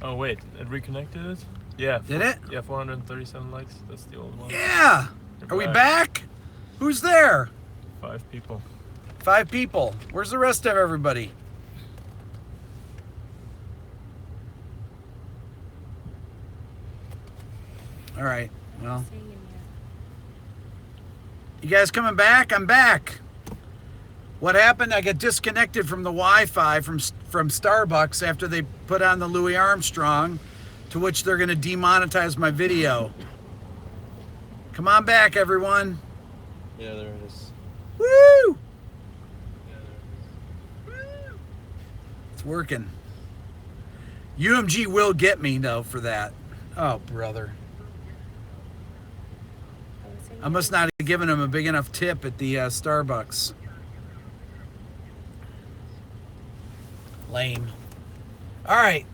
Oh wait, it reconnected it? Yeah. Did it? Yeah, 437 likes. That's the old one. Yeah. Are we back? Who's there? 5 people. 5 people. Where's the rest of everybody? All right. Well, you guys coming back? I'm back. What happened? I got disconnected from the Wi-Fi from Starbucks after they put on the Louis Armstrong, to which they're going to demonetize my video. Come on back, everyone. Yeah, there it is. Woo! Yeah, there it is. It's working. UMG will get me, though, for that. Oh, brother. I must not have given him a big enough tip at the Starbucks. Lame. All right.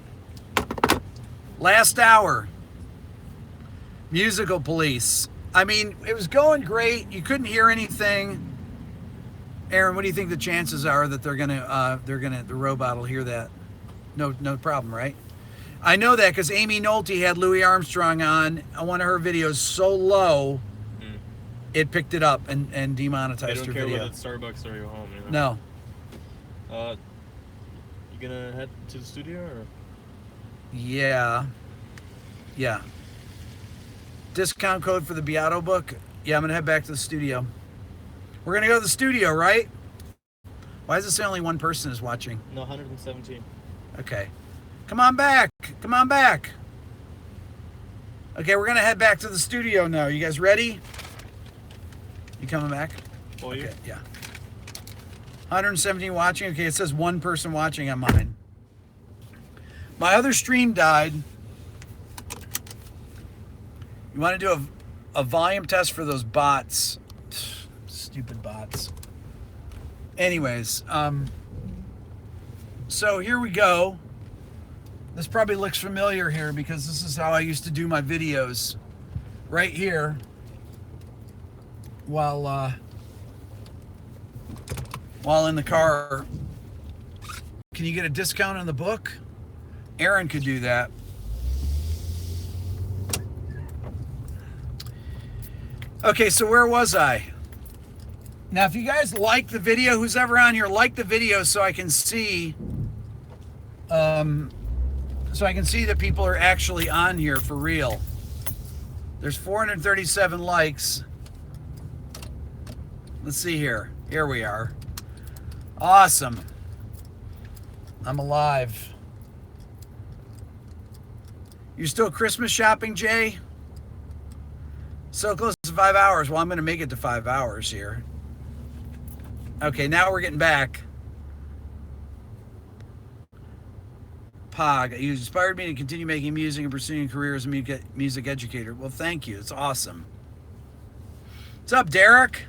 Last hour. Musical Police. I mean, it was going great. You couldn't hear anything. Aaron, what do you think the chances are that the robot will hear that? No problem, right? I know that because Amy Nolte had Louis Armstrong on one of her videos so low, it picked it up and demonetized her video. I don't care whether it's Starbucks or your home. You know? No. You gonna head to the studio or? Yeah. Discount code for the Beato book. Yeah, I'm gonna head back to the studio. We're gonna go to the studio, right? Why is it say only one person is watching? No, 117. Okay. Come on back. Okay, we're gonna head back to the studio now. You guys ready? You coming back? Oh, okay, yeah. 117 watching. Okay, it says one person watching on mine. My other stream died. You want to do a volume test for those bots? Stupid bots. Anyways, so here we go. This probably looks familiar here because this is how I used to do my videos. Right here. While in the car. Can you get a discount on the book? Aaron could do that. Okay, so where was I? Now, if you guys like the video, who's ever on here, like the video so I can see, that people are actually on here for real. There's 437 likes. Let's see here. Here we are. Awesome. I'm alive. You still Christmas shopping, Jay? So close to 5 hours. Well, I'm going to make it to 5 hours here. Okay, now we're getting back. Pog, you inspired me to continue making music and pursuing a career as a music educator. Well, thank you. It's awesome. What's up, Derek?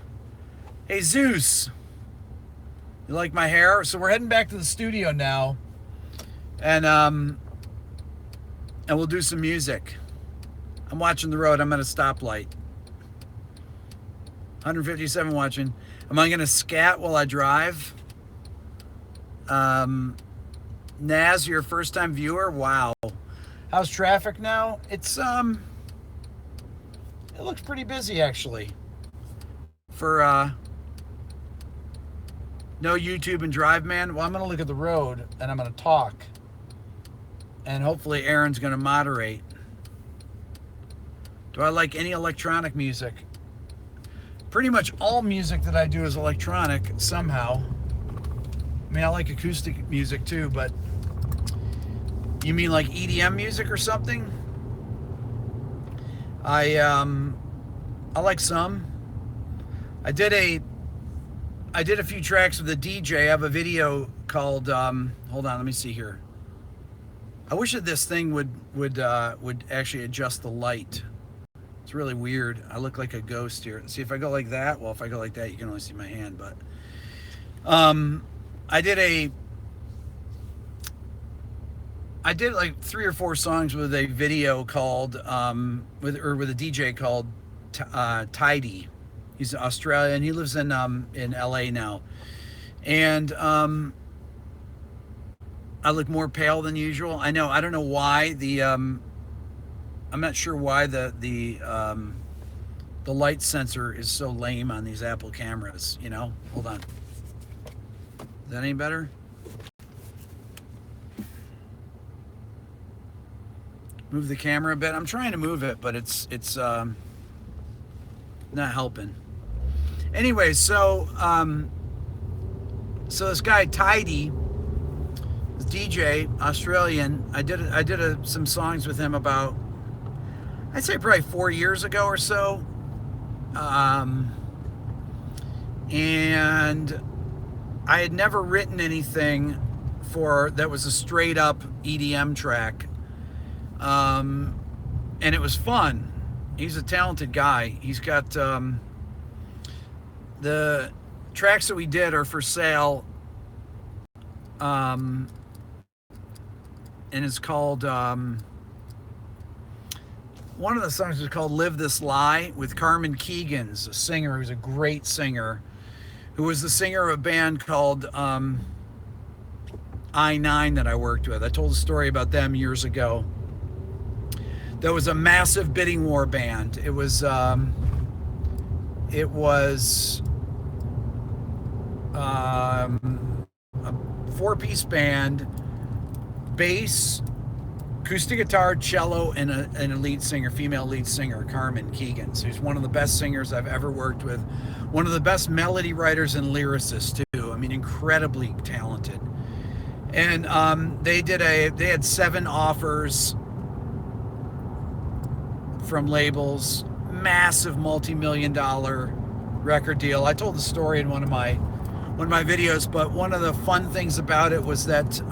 Hey, Zeus. You like my hair? So we're heading back to the studio now. And we'll do some music. I'm watching the road. I'm at a stoplight. 157 watching. Am I going to scat while I drive? Naz, you're a first-time viewer? Wow. How's traffic now? It's, it looks pretty busy, actually. For, no YouTube and Drive Man. Well, I'm going to look at the road, and I'm going to talk. And hopefully Aaron's going to moderate. Do I like any electronic music? Pretty much all music that I do is electronic somehow. I mean, I like acoustic music too, but you mean like EDM music or something? I like some. I did a few tracks with a DJ. I have a video called hold on, let me see here. I wish that this thing would actually adjust the light. It's really weird. I look like a ghost here. See, if I go like that, well, if I go like that, you can only see my hand, but I did like 3 or 4 songs with a video called with a DJ called Tidy. He's Australian. He lives in LA now. And I look more pale than usual. I know. I don't know why I'm not sure why the light sensor is so lame on these Apple cameras. You know. Hold on. Is that any better? Move the camera a bit. I'm trying to move it, but it's not helping. Anyway, so this guy Tidy, this DJ Australian, I did some songs with him about, I'd say probably 4 years ago or so, and I had never written anything that was a straight up EDM track. And it was fun. He's a talented guy. He's got the tracks that we did are for sale, and it's called one of the songs is called "Live This Lie" with Carmen Keegan's a singer who's a great singer, who was the singer of a band called I-9 that I worked with. I told a story about them years ago. There was a massive bidding war band. It was a 4-piece band, bass, acoustic guitar, cello, and a lead singer, female lead singer, Carmen Keegan. So she's one of the best singers I've ever worked with, one of the best melody writers and lyricists too. I mean, incredibly talented. And they had 7 offers from labels, massive multi-million-dollar record deal. I told the story in one of my videos, but one of the fun things about it was that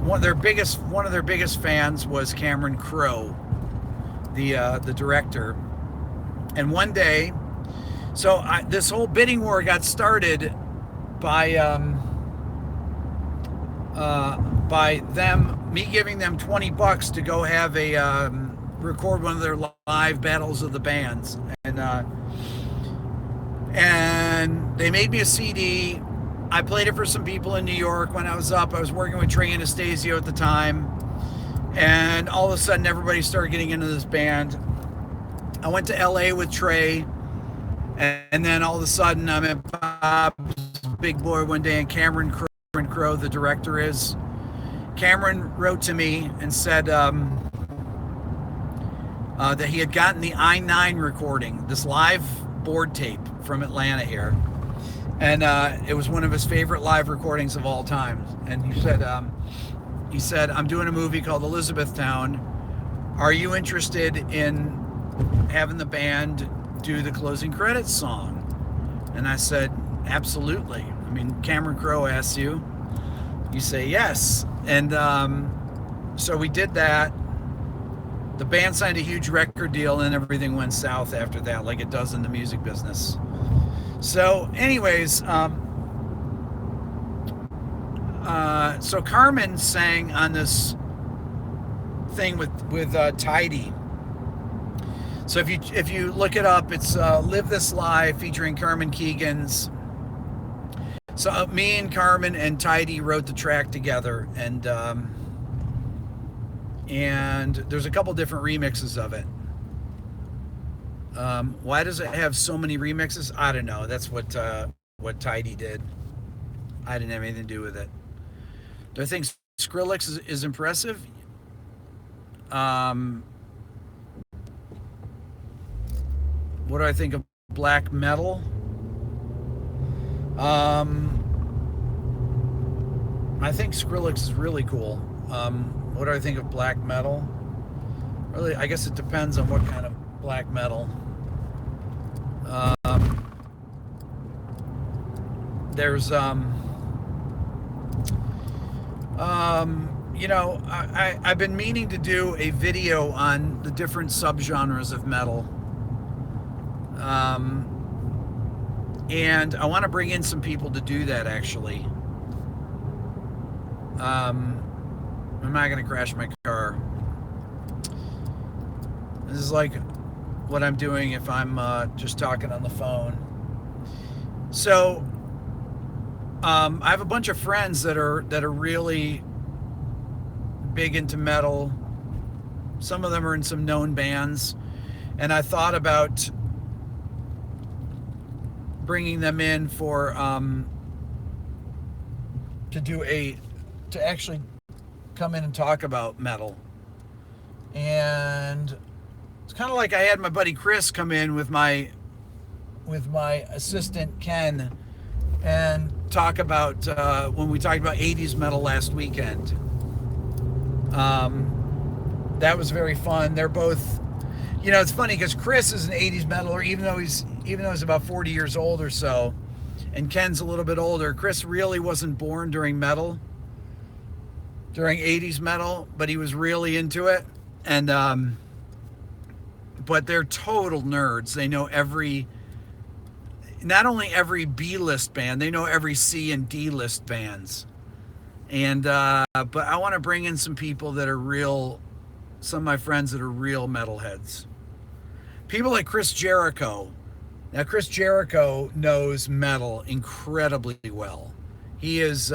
one of their biggest fans was Cameron Crowe, the director. And one day, so this whole bidding war got started by me giving them $20 to go have a record one of their live battles of the bands, and they made me a CD. I played it for some people in New York when I was up. I was working with Trey Anastasio at the time, and all of a sudden everybody started getting into this band. I went to LA with Trey, and then all of a sudden I'm at Bob's Big Boy one day, and Cameron Crowe, the director is. Cameron wrote to me and said that he had gotten the I-9 recording, this live board tape from Atlanta here, and it was one of his favorite live recordings of all time. And he said, "I'm doing a movie called Elizabethtown. Are you interested in having the band do the closing credits song?" And I said, "Absolutely. I mean, Cameron Crowe asks you, you say yes." And so we did that. The band signed a huge record deal, and everything went south after that, like it does in the music business. So anyways, so Carmen sang on this thing with Tidy. So if you look it up, it's "Live This Lie" featuring Carmen Keegan's. So me and Carmen and Tidy wrote the track together, and there's a couple different remixes of it. Why does it have so many remixes? I don't know. That's what Tidy did. I didn't have anything to do with it. Do I think Skrillex is impressive? What do I think of black metal? I think Skrillex is really cool. What do I think of black metal? Really, I guess it depends on what kind of black metal. There's I've been meaning to do a video on the different subgenres of metal. And I want to bring in some people to do that, actually. I'm not going to crash my car. This is like what I'm doing if I'm just talking on the phone. So I have a bunch of friends that are really big into metal. Some of them are in some known bands, and I thought about bringing them in for to actually come in and talk about metal. And it's kind of like I had my buddy Chris come in with my assistant Ken and talk about when we talked about 80s metal last weekend. That was very fun. They're both, it's funny because Chris is an 80s metaler, even though he's about 40 years old or so, and Ken's a little bit older. Chris really wasn't born during 80s metal, but he was really into it. And but they're total nerds. They know not only every B-list band, they know every C and D-list bands. And but I want to bring in some people that are some of my friends that are real metalheads. People like Chris Jericho. Now, Chris Jericho knows metal incredibly well. He is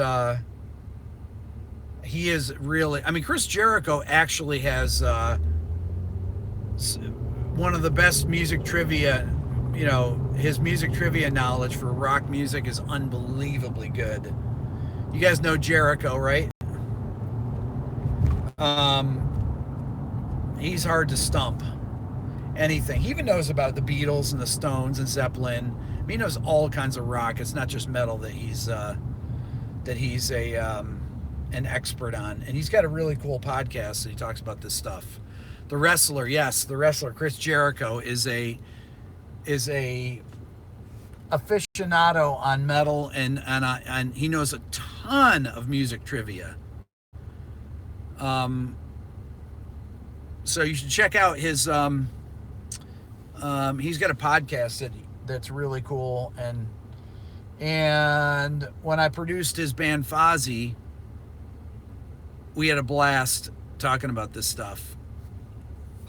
really, Chris Jericho actually has one of the best music trivia. His music trivia knowledge for rock music is unbelievably good. You guys know Jericho, right? He's hard to stump. Anything. He even knows about the Beatles and the Stones and Zeppelin. He knows all kinds of rock. It's not just metal that he's an expert on. And he's got a really cool podcast that he talks about this stuff. The wrestler, Chris Jericho is a aficionado on metal, and he knows a ton of music trivia. So you should check out his. He's got a podcast that's really cool, and when I produced his band Fozzy, we had a blast talking about this stuff.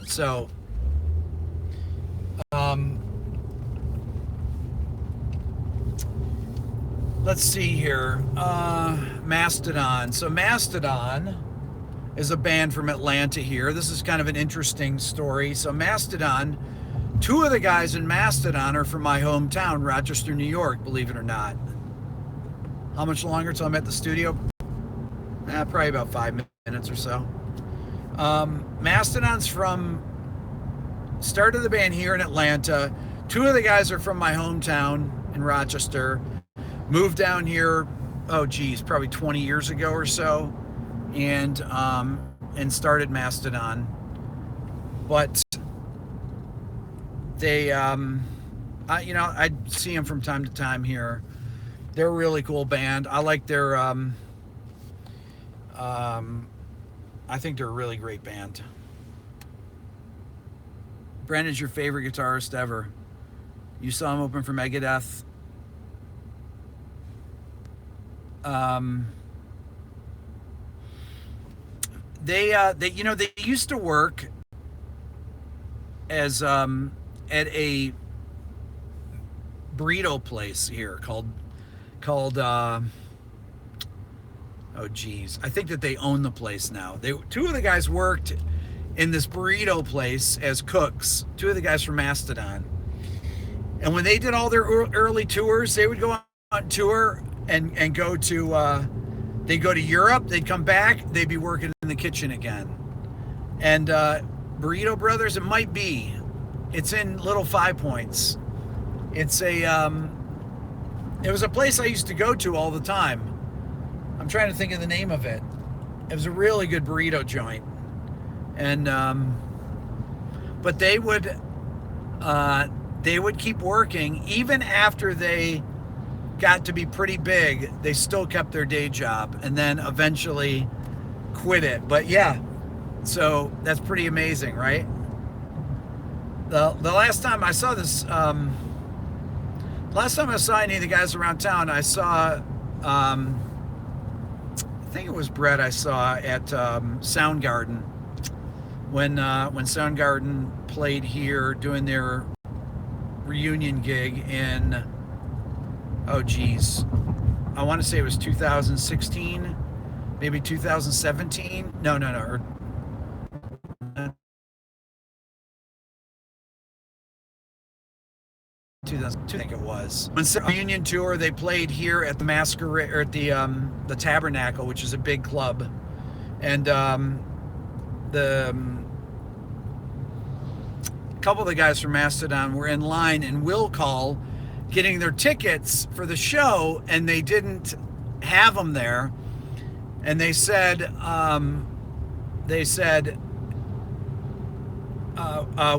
So, let's see here. Mastodon. So Mastodon is a band from Atlanta here. This is kind of an interesting story. So Mastodon, two of the guys in Mastodon are from my hometown, Rochester, New York, believe it or not. How much longer till I'm at the studio? Probably about 5 minutes or so. Mastodon's started the band here in Atlanta. Two of the guys are from my hometown in Rochester. Moved down here, probably 20 years ago or so, and started Mastodon. But they, I see them from time to time here. They're a really cool band. I like their, I think they're a really great band. Brandon's your favorite guitarist ever. You saw him open for Megadeth. They used to work as at a burrito place here called I think that they own the place now. Two of the guys worked in this burrito place as cooks. Two of the guys from Mastodon. And when they did all their early tours, they would go on tour and go to they'd go to Europe, they'd come back, they'd be working in the kitchen again. And Burrito Brothers, it's in Little Five Points. It was a place I used to go to all the time. I'm trying to think of the name of it. It was a really good burrito joint. And but they would keep working even after they got to be pretty big. They still kept their day job and then eventually quit it. But yeah, so that's pretty amazing, right? The last time I saw this, last time I saw any of the guys around town, I saw, I think it was Brett I saw at Soundgarden when Soundgarden played here doing their reunion gig in Oh geez, I want to say it was 2016, maybe 2017. No, no, no. Or, 2002, I think it was. When the reunion tour, they played here at the Masquerade, or at the Tabernacle, which is a big club, and the couple of the guys from Mastodon were in line in will call, getting their tickets for the show, and they didn't have them there, and they said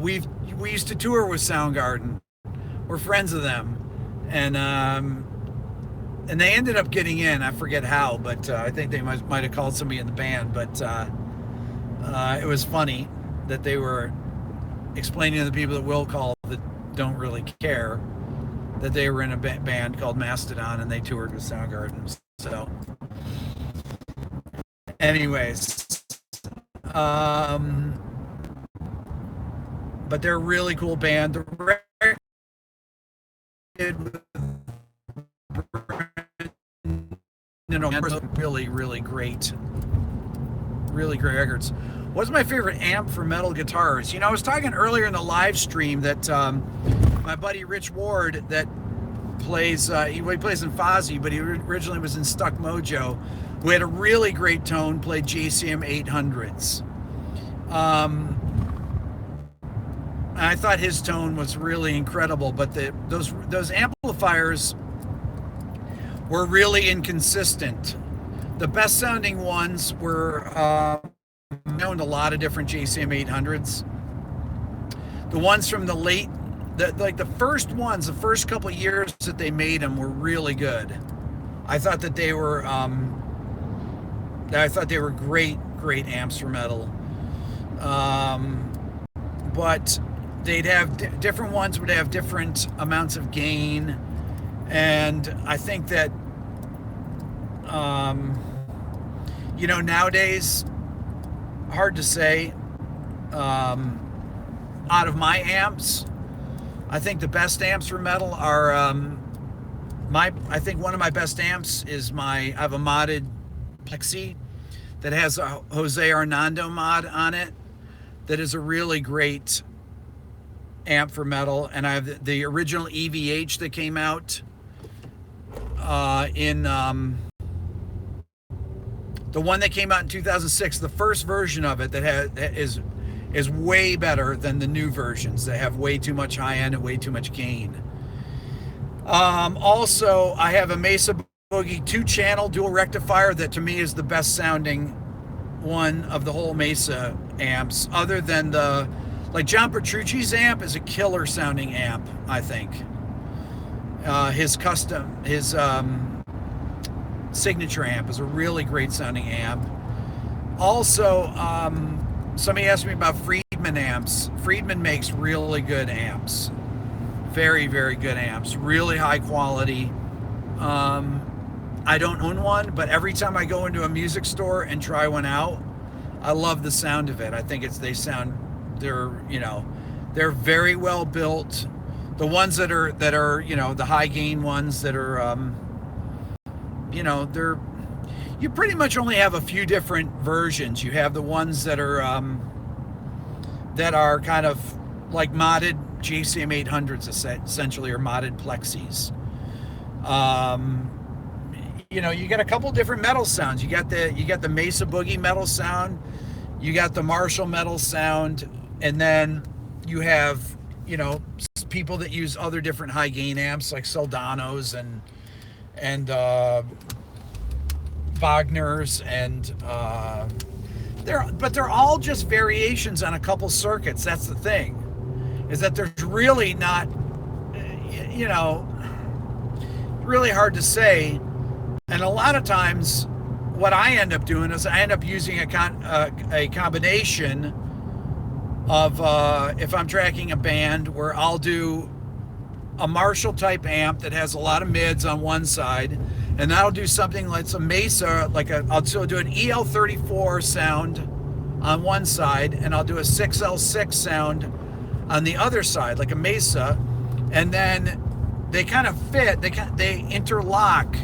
we used to tour with Soundgarden. We're friends of them, and they ended up getting in. I forget how, but I think they might have called somebody in the band. But it was funny that they were explaining to the people that will call that don't really care that they were in a band called Mastodon and they toured with Soundgarden. So, anyways, but they're a really cool band. The record with really, really great records. What's my favorite amp for metal guitars? You know, I was talking earlier in the live stream that my buddy Rich Ward, that plays, he plays in Fozzy, but he originally was in Stuck Mojo, who had a really great tone, played JCM 800s. I thought his tone was really incredible, but those amplifiers were really inconsistent. The best sounding ones were owned a lot of different JCM 800s. The ones from the late, like the first ones, the first couple of years that they made them were really good. I thought that they were great amps for metal. But they'd have different ones would have different amounts of gain, and I think that you know, nowadays, hard to say. Out of my amps, I think the best amps for metal are I think one of my best amps is I have a modded Plexi that has a Jose Hernando mod on it that is a really great amp for metal. And I have the original EVH that came out in the one that came out in 2006, the first version of it that is way better than the new versions that have way too much high end and way too much gain. Also, I have a Mesa Boogie 2-channel dual rectifier that to me is the best sounding one of the whole Mesa amps, other than like John Petrucci's amp is a killer sounding amp, I think. His signature amp is a really great sounding amp. Also, somebody asked me about Friedman amps. Friedman makes really good amps. Very, very good amps. Really high quality. I don't own one, but every time I go into a music store and try one out, I love the sound of it. I think they're very well built. The ones that are, you know, the high gain ones that are, you pretty much only have a few different versions. You have the ones that are kind of like modded JCM 800s, essentially, or modded Plexis. You got a couple different metal sounds. You got the Mesa Boogie metal sound, you got the Marshall metal sound, and then you have, people that use other different high gain amps like Soldanos and Wagner's, and they're all just variations on a couple circuits. That's the thing, is that there's really not, really hard to say. And a lot of times what I end up doing is I end up using a combination of, if I'm tracking a band, where I'll do a Marshall type amp that has a lot of mids on one side, and that'll do something like some Mesa, I'll still do an EL34 sound on one side, and I'll do a 6L6 sound on the other side, like a Mesa. And then they kind of fit. They interlock.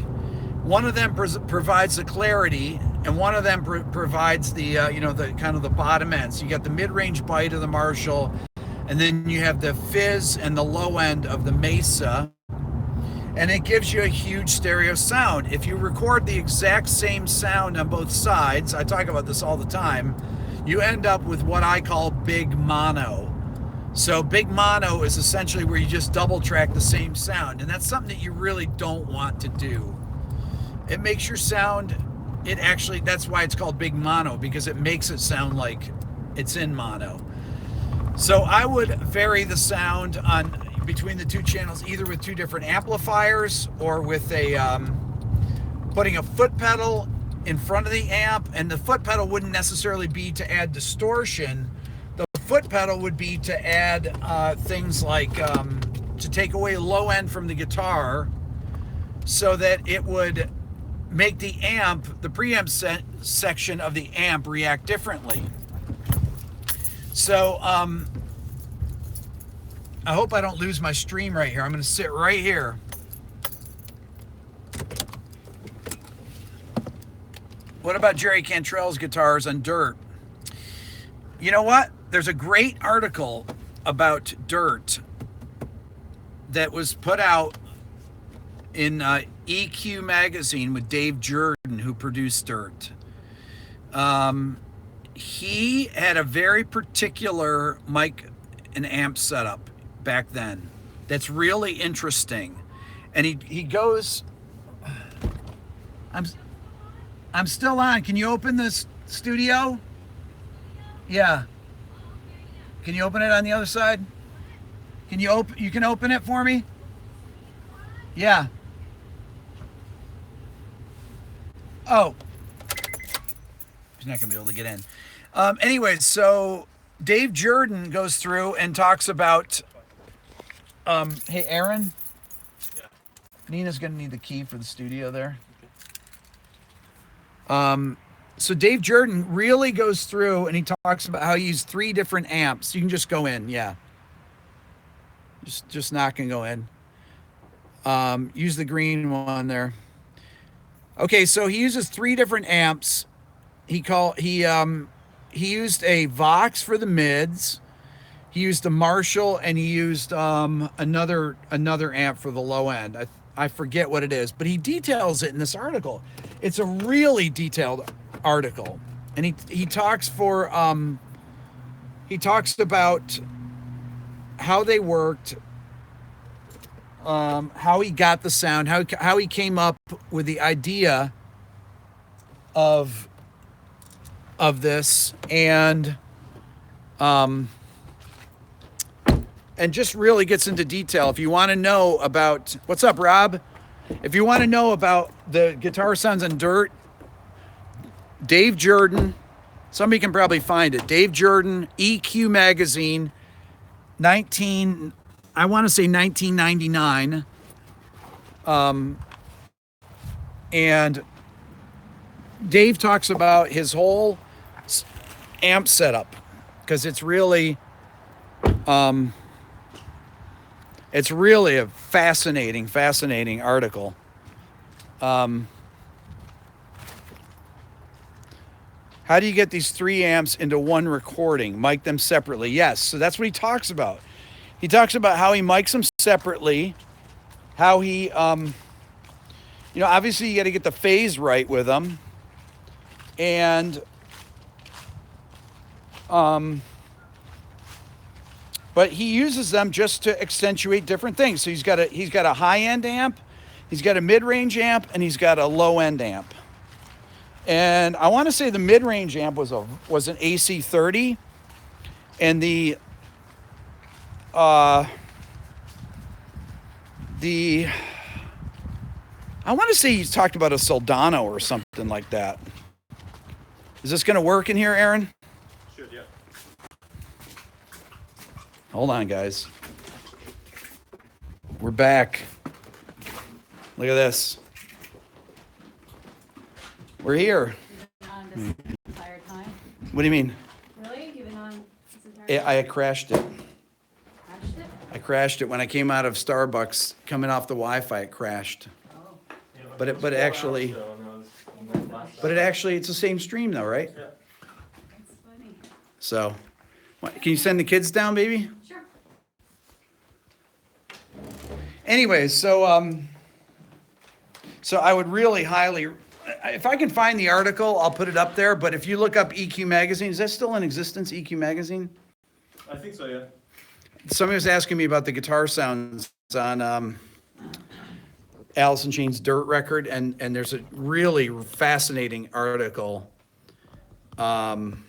One of them provides the clarity, and one of them provides the the kind of the bottom end. So you got the mid-range bite of the Marshall, and then you have the fizz and the low end of the Mesa, and it gives you a huge stereo sound. If you record the exact same sound on both sides, I talk about this all the time, you end up with what I call big mono. So big mono is essentially where you just double track the same sound, and that's something that you really don't want to do. It makes your sound, that's why it's called big mono, because it makes it sound like it's in mono. So I would vary the sound between the two channels, either with two different amplifiers or with putting a foot pedal in front of the amp. And the foot pedal wouldn't necessarily be to add distortion. The foot pedal would be to add things like to take away low end from the guitar, so that it would make the preamp section of the amp react differently. So I hope I don't lose my stream right here. I'm going to sit right here. What about Jerry Cantrell's guitars on Dirt? You know what? There's a great article about Dirt that was put out in EQ magazine with Dave Jordan, who produced Dirt. He had a very particular mic and amp setup back then that's really interesting. And he goes, I'm still on. Can you open this studio? Yeah. Can you open it on the other side? You can open it for me? Yeah. Oh. He's not going to be able to get in. Anyway, so Dave Jordan goes through and talks about, hey, Aaron? Yeah. Nina's going to need the key for the studio there. So Dave Jordan really goes through and he talks about how he used 3 different amps. You can just go in, yeah. Just knock and go in. Use the green one there. Okay, so he uses 3 different amps. He used a Vox for the mids. He used a Marshall, and he used another amp for the low end. I forget what it is, but he details it in this article. It's a really detailed article, and he talks about how they worked, how he got the sound, how he came up with the idea of this, and just really gets into detail. If you want to know about, what's up, Rob? If you want to know about the guitar sounds on Dirt, Dave Jordan, somebody can probably find it. Dave Jordan, EQ magazine, I want to say 1999. And Dave talks about his whole amp setup, because it's really a fascinating article. How do you get these 3 amps into one recording? Mic them separately. Yes, so that's what he talks about. He talks about how he mics them separately, how he, obviously you got to get the phase right with them, and but he uses them just to accentuate different things. So he's got a high-end amp, he's got a mid-range amp, and he's got a low-end amp. And I want to say the mid-range amp was an AC30, and I want to say he's talked about a Soldano or something like that. Is this going to work in here, Aaron? Should, yeah. Hold on, guys. We're back. Look at this. We're here. You've been on this entire time? What do you mean? Really? You've been on this entire time? I crashed it. Crashed it? I crashed it when I came out of Starbucks. Coming off the Wi-Fi, it crashed. But it actually, it's the same stream though, right? Yeah. That's funny. So, can you send the kids down, baby? Sure. Anyways, so I would really highly, if I can find the article, I'll put it up there. But if you look up EQ Magazine, is that still in existence, EQ Magazine? I think so, yeah. Somebody was asking me about the guitar sounds on Alice in Chains' Dirt record, and there's a really fascinating article on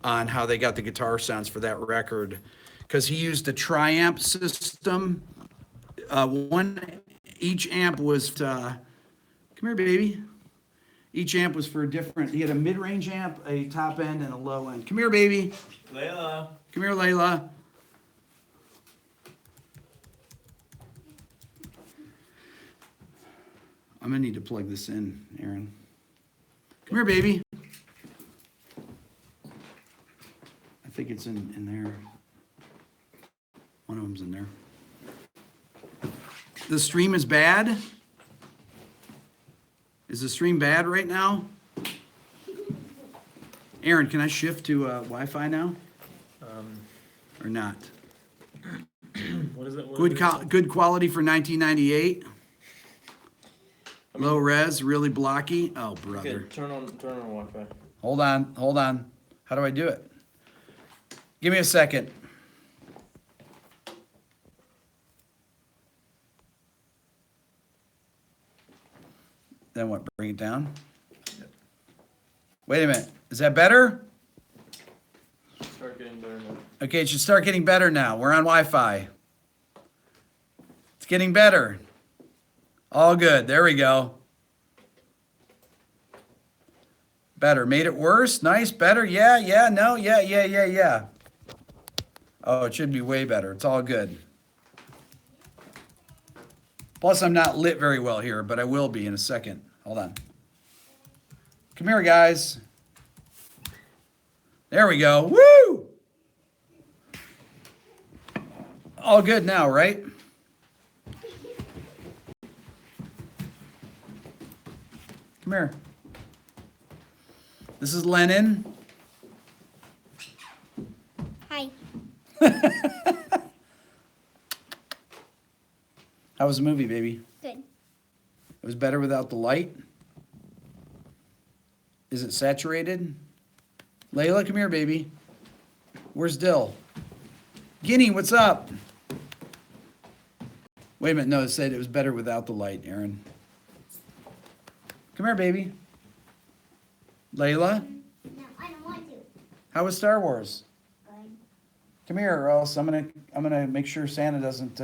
how they got the guitar sounds for that record, because he used a tri-amp system. Each amp was, come here, baby. Each amp was for a different, he had a mid-range amp, a top end, and a low end. Come here, baby. Layla. Come here, Layla. I'm gonna need to plug this in, Aaron. Come here, baby. I think it's in there. One of them's in there. The stream is bad? Is the stream bad right now? Aaron, can I shift to Wi-Fi now? Or not? What is it? Good quality for 1998. Low res, really blocky. Oh, Okay, brother. turn on Wi-Fi. Hold on. How do I do it? Give me a second. Then what? Bring it down? Wait a minute. Is that better? Start getting better now. Okay, it should start getting better now. We're on Wi-Fi. It's getting better. All good. There we go. Better. Made it worse? Nice. Better? Yeah. No. Yeah. Oh, it should be way better. It's all good. Plus, I'm not lit very well here, but I will be in a second. Hold on. Come here, guys. There we go. Woo! All good now, right? Come here. This is Lennon. Hi. How was the movie, baby? Good. It was better without the light? Is it saturated? Layla, come here, baby. Where's Dill? Guinea, what's up? Wait a minute. No, it said it was better without the light, Aaron. Come here, baby. Layla, No, I don't want to. how was Star Wars? Good. Come here, or else I'm gonna make sure Santa doesn't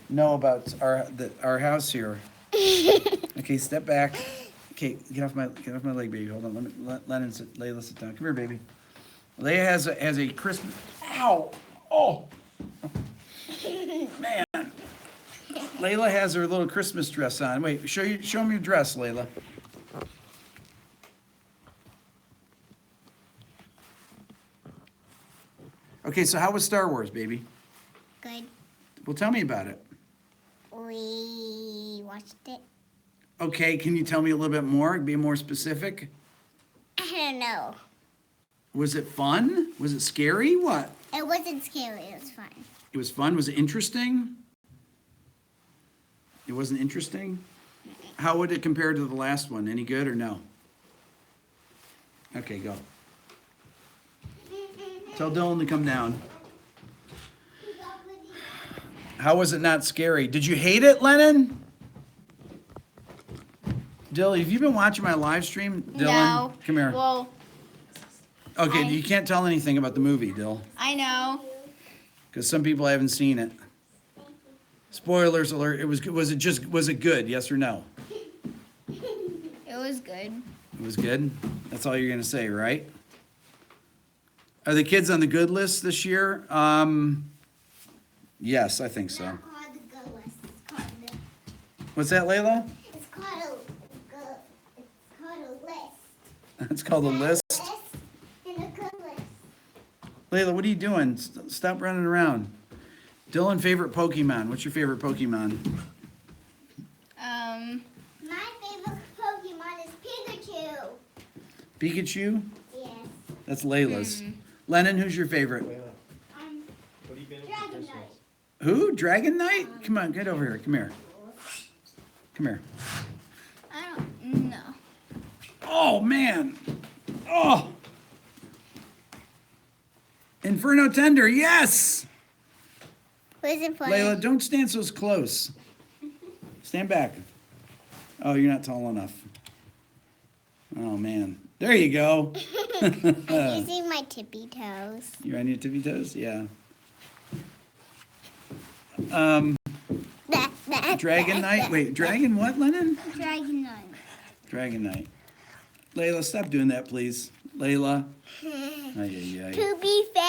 know about our house here. Okay, step back. Okay, get off my leg, baby. Hold on. Let Layla sit down. Come here, baby. Layla has a Christmas. Ow! Oh, man. Layla has her little Christmas dress on. Wait, show me your dress, Layla. Okay, so how was Star Wars, baby? Good. Well, tell me about it. We watched it. Okay, can you tell me a little bit more? Be more specific. I don't know. Was it fun? Was it scary? What? It wasn't scary. It was fun. It was fun. Was it interesting? It wasn't interesting? How would it compare to the last one? Any good or no? Okay, go. Tell Dylan to come down. How was it not scary? Did you hate it, Lennon? Dylan, have you been watching my live stream? Dylan, No. come here. Well, Okay, you can't tell anything about the movie, Dylan, I know. because some people haven't seen it. Spoilers alert. Was it good? Yes or no? It was good. It was good? That's all you're gonna say, right? Are the kids on the good list this year? Yes, I think so. Not called the good list. It's called What's that, Layla? it's called a list. It's called a list. List and a good list. Layla, what are you doing? Stop running around. Dylan, favorite Pokemon. What's your favorite Pokemon? My favorite Pokemon is Pikachu. Pikachu? Yes. That's Layla's. Lennon, who's your favorite? What are you getting for Dragon Christmas? Knight. Who? Dragon Knight? Come on, get over here. Come here. Come here. I don't know. Oh, man. Oh. Inferno Tender, yes! Who's it playing? Layla, don't stand so close. Stand back. Oh, you're not tall enough. Oh, man. There you go. I'm using my tippy toes. You're on your tippy toes? Yeah. Dragon Knight. Wait, Dragon what, Lennon? Dragon Knight. Dragon Knight. Layla, stop doing that, please. Layla. Ay, ay, ay. To be fair.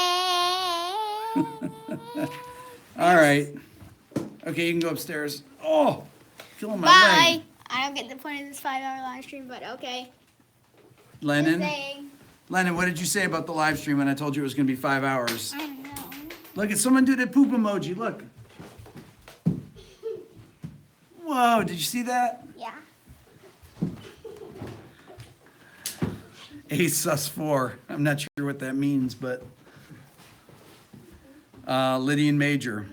All right. Okay, you can go upstairs. Oh, feeling my Bye. leg. I don't get the point of this 5-hour live stream, but okay. Just Lennon. saying. Lennon, what did you say about the live stream when I told you it was going to be 5 hours? I don't know. Look, at someone do the poop emoji. Look. Whoa, did you see that? Yeah. A sus 4. I'm not sure what that means, but Lydian Major.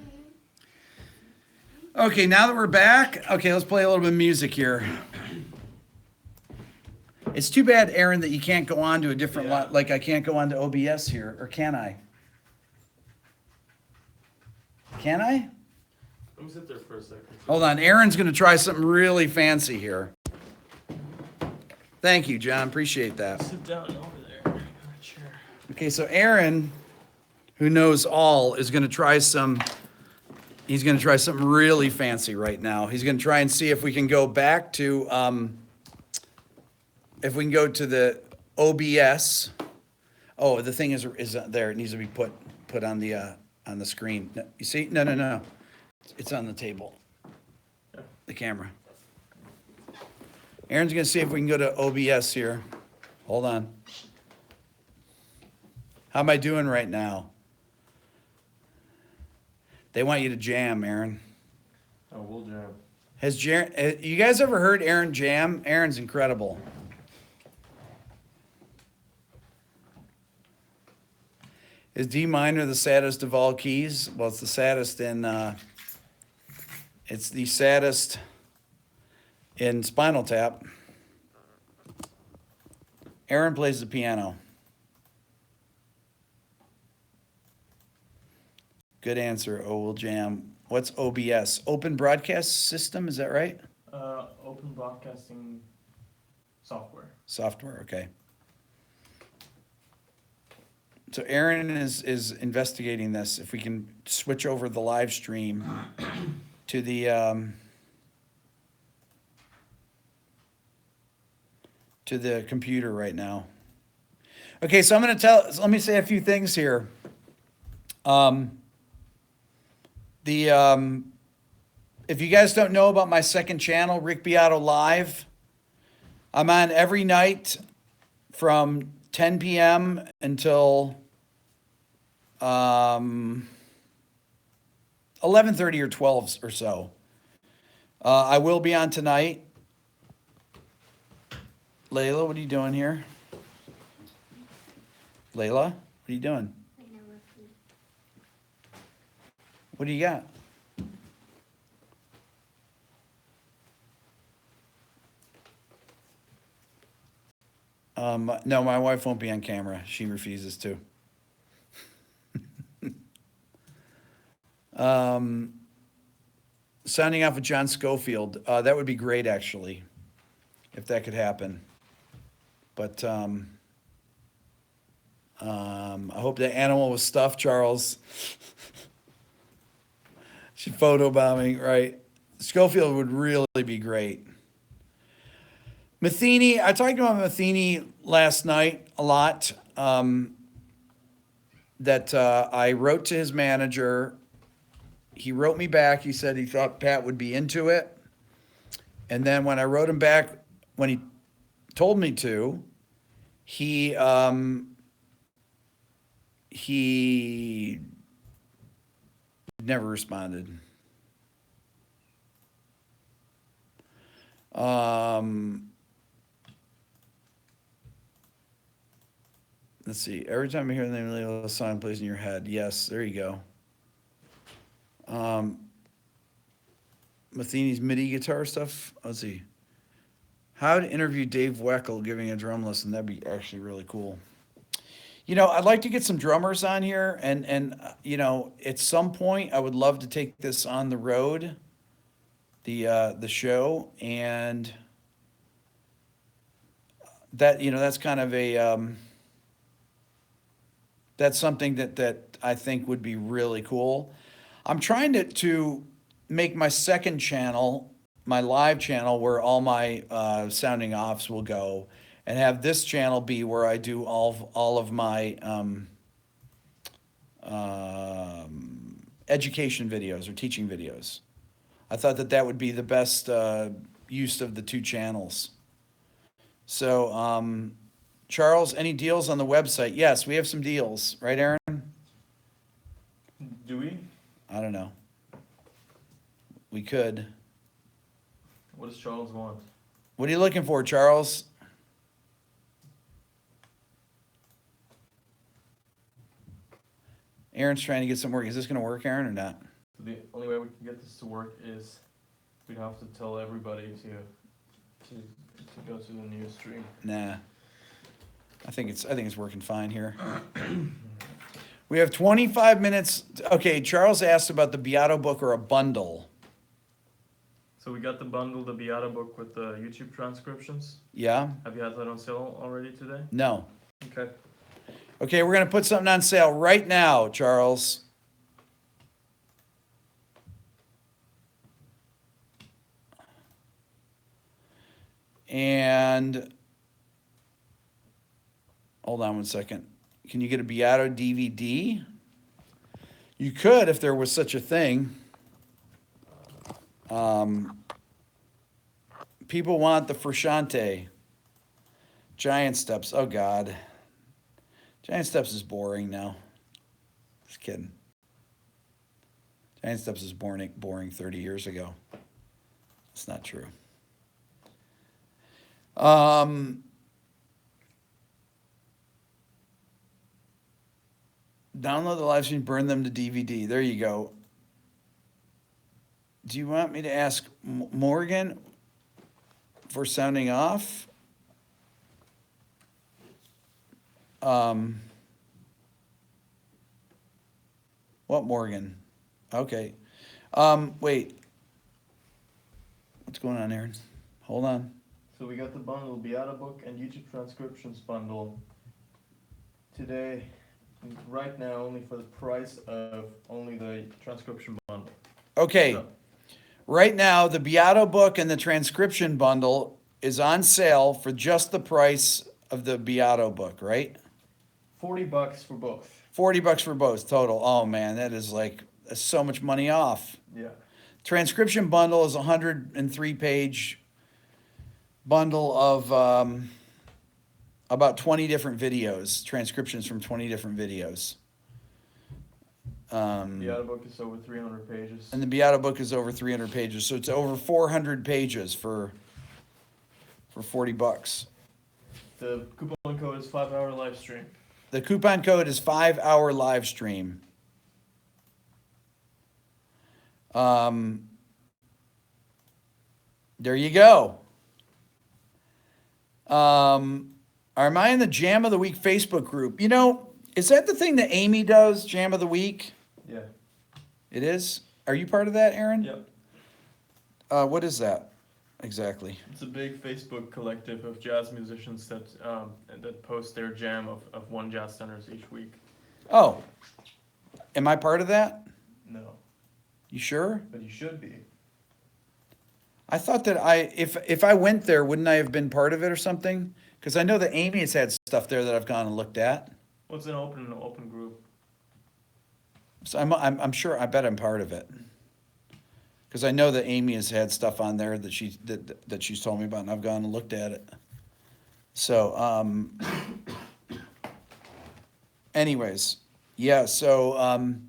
Okay, now that we're back, okay, let's play a little bit of music here. It's too bad, Aaron, that you can't go on to a different lot. Like I can't go on to OBS here, or can I? Can I? Let me sit there for a second. Hold on, Aaron's gonna try something really fancy here. Thank you, John, appreciate that. Sit down over there. I got a chair. Okay, so Aaron, who knows all, is gonna try he's gonna try something really fancy right now. He's gonna try and see if we can go back to, if we can go to the OBS. Oh, the thing is there, it needs to be put on the screen. No, you see? No. It's on the table. The camera. Aaron's gonna see if we can go to OBS here. Hold on. How am I doing right now? They want you to jam, Aaron. Oh, we'll jam. You guys ever heard Aaron jam? Aaron's incredible. Is D minor the saddest of all keys? Well, it's the saddest in Spinal Tap. Aaron plays the piano. Good answer. Oh, we'll jam. What's OBS? Open Broadcast System, is that right? Open broadcasting software. Software, okay. So Aaron is investigating this. If we can switch over the live stream to the computer right now. Okay, so let me say a few things here. If you guys don't know about my second channel, Rick Beato Live, I'm on every night from 10 p.m. until 11:30 or 12 or so. I will be on tonight. Layla, what are you doing here? Layla, what are you doing? What do you got? No, my wife won't be on camera. She refuses to. Signing off with John Schofield. That would be great, actually, if that could happen. But I hope the animal was stuffed, Charles. She photobombing, right? Schofield would really be great. Matheny, I talked about Matheny last night a lot. That I wrote to his manager. He wrote me back. He said he thought Pat would be into it. And then when I wrote him back, when he told me to, he Never responded. Let's see. Every time I hear the name of the song plays in your head. Yes, there you go. Matheny's MIDI guitar stuff. Let's see. How to interview Dave Weckl giving a drum lesson. That'd be actually really cool. You know, I'd like to get some drummers on here, and you know, at some point, I would love to take this on the road, the show, and that, you know, that's kind of a that's something that I think would be really cool. I'm trying to make my second channel, my live channel, where all my sounding offs will go, and have this channel be where I do all of my education videos or teaching videos. I thought that would be the best use of the two channels. So, Charles, any deals on the website? Yes, we have some deals, right, Aaron? Do we? I don't know. We could. What does Charles want? What are you looking for, Charles? Aaron's trying to get some work. Is this going to work, Aaron, or not? The only way we can get this to work is we'd have to tell everybody to go to the news stream. Nah. I think it's working fine here. We have 25 minutes. Okay, Charles asked about the Beato book or a bundle. So we got the bundle, the Beato book with the YouTube transcriptions. Yeah? Have you had that on sale already today? No. Okay. Okay, we're going to put something on sale right now, Charles. And hold on one second. Can you get a Beato DVD? You could if there was such a thing. People want the Frusciante. Giant Steps. Oh, God. Giant Steps is boring now. Just kidding. Giant Steps is boring 30 years ago. It's not true. Download the live stream, burn them to DVD. There you go. Do you want me to ask Morgan for sounding off? What Morgan? Okay. Wait. What's going on, Aaron? Hold on. So we got the bundle, Beato book and YouTube transcriptions bundle today, right now, only for the price of only the transcription bundle. Okay. So, Right now, the Beato book and the transcription bundle is on sale for just the price of the Beato book, right? $40 for both. $40 for both total. Oh man, that's so much money off. Yeah. Transcription bundle is a 103-page bundle of about 20 different videos, transcriptions from 20 different videos. Beato book is over 300 pages. And the Beato book is over 300 pages, so it's over 400 pages for $40. The coupon code is 5-hour live stream. The coupon code is 5-hour live stream. There you go. Am I in the Jam of the Week Facebook group? You know, is that the thing that Amy does, Jam of the Week? Yeah. It is? Are you part of that, Aaron? Yep. What is that exactly? It's a big Facebook collective of jazz musicians that post their jam of one jazz centers each week. Oh, am I part of that? No, You sure? but you should be. I thought that if I went there, wouldn't I have been part of it or something? Because I know that Amy has had stuff there that I've gone and looked at. Well, it's an open group. So I'm sure. I bet I'm part of it. Because I know that Amy has had stuff on there that she's told me about, and I've gone and looked at it. So, anyways, yeah. So,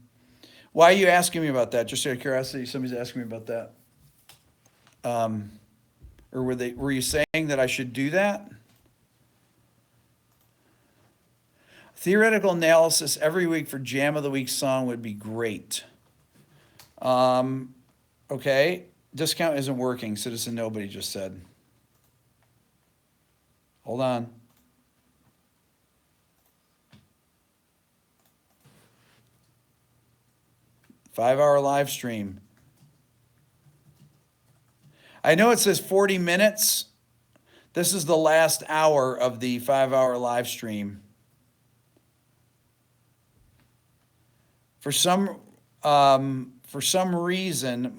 Why are you asking me about that? Just out of curiosity, somebody's asking me about that. Or were you saying that I should do that? Theoretical analysis every week for Jam of the Week song would be great. Okay. Discount isn't working, Citizen Nobody just said. Hold on. Five-hour live stream. I know it says 40 minutes. This is the last hour of the 5-hour live stream. For some reason,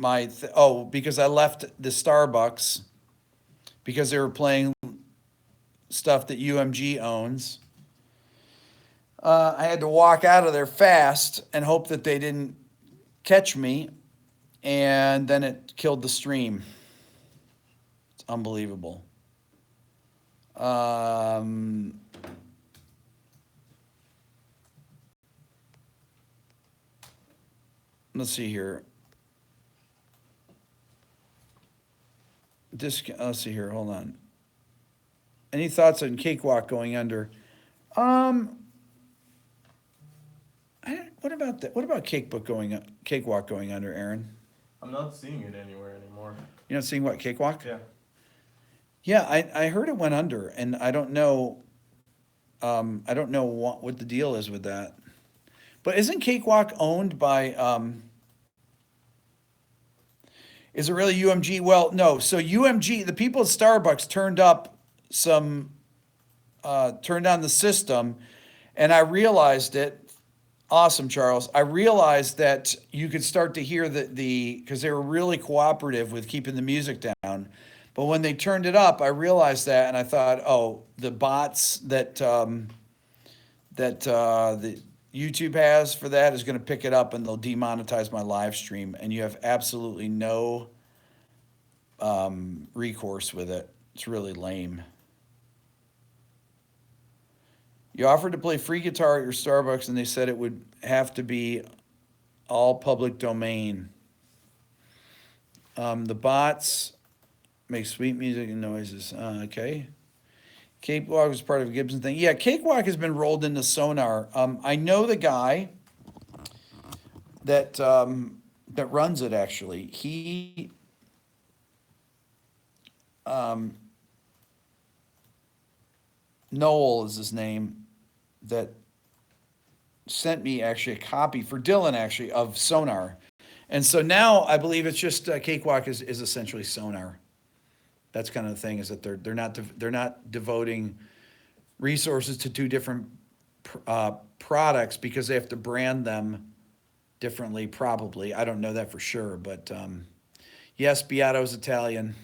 because I left the Starbucks because they were playing stuff that UMG owns. I had to walk out of there fast and hope that they didn't catch me, and then it killed the stream. It's unbelievable. Let's see here. Let's see here. Hold on. Any thoughts on Cakewalk going under? What about that? What about Cakewalk going under, Aaron? I'm not seeing it anywhere anymore. You're not seeing what, Cakewalk? Yeah. Yeah, I heard it went under, and I don't know. I don't know what the deal is with that. But isn't Cakewalk owned by? Is it really UMG? Well, no. So UMG, the people at Starbucks turned on the system, and I realized it. Awesome, Charles. I realized that you could start to hear because they were really cooperative with keeping the music down. But when they turned it up, I realized that, and I thought, oh, the bots that the YouTube has for that is going to pick it up, and they'll demonetize my live stream, and you have absolutely no recourse with it. It's really lame. You offered to play free guitar at your Starbucks, and they said it would have to be all public domain. The bots make sweet music and noises. Okay. Cakewalk was part of a Gibson thing. Yeah, Cakewalk has been rolled into Sonar. I know the guy that runs it, actually. He Noel is his name, that sent me actually a copy for Dylan, actually, of Sonar. And so now I believe it's just Cakewalk is essentially Sonar. That's kind of the thing, is that they're not devoting resources to two different products because they have to brand them differently, probably. I don't know that for sure, but yes, Beato is Italian.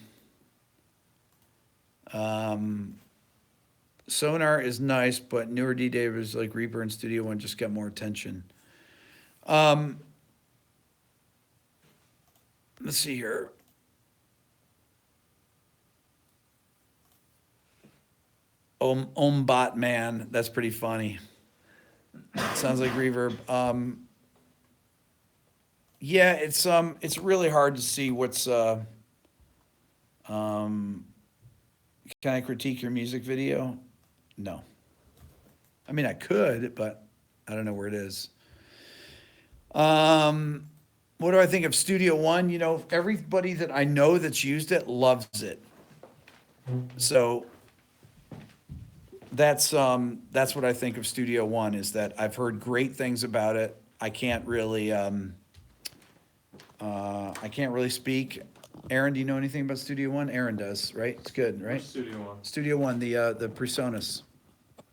Sonar is nice, but newer D-Davis like Reaper and Studio One just got more attention. Let's see here. Ombot man, that's pretty funny. Sounds like reverb. Yeah, it's really hard to see what's. Can I critique your music video? No. I mean, I could, but I don't know where it is. What do I think of Studio One? You know, everybody that I know that's used it loves it. So that's what I think of Studio One, is that I've heard great things about it. I can't really speak. Aaron, do you know anything about Studio One? Aaron does, right? It's good, right? Which Studio One? Studio One, the PreSonus.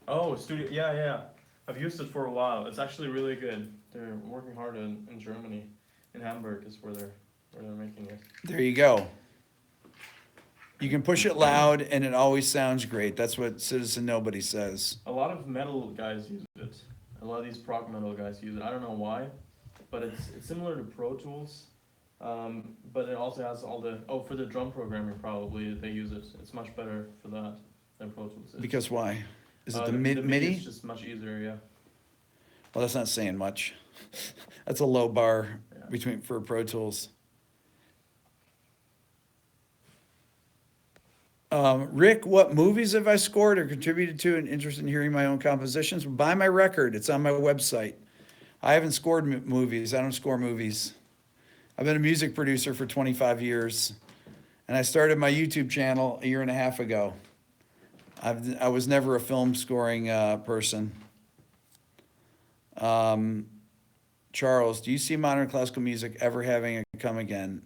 Oh, Studio. Yeah, yeah. I've used it for a while. It's actually really good. They're working hard in Germany. In Hamburg is where they're making it. There you go. You can push it loud and it always sounds great. That's what Citizen Nobody says. A lot of metal guys use it. A lot of these prog metal guys use it. I don't know why, but it's similar to Pro Tools. But it also has all for the drum programming probably they use it. It's much better for that than Pro Tools is. Because why? Is it the MIDI MIDI? is just much easier, yeah. Well, that's not saying much. That's a low bar Yeah. for Pro Tools. Rick, what movies have I scored or contributed to and interested in hearing my own compositions? Buy my record. It's on my website. I haven't scored movies. I don't score movies. I've been a music producer for 25 years, and I started my YouTube channel a year and a half ago. I was never a film scoring person. Charles, do you see modern classical music ever having a come again?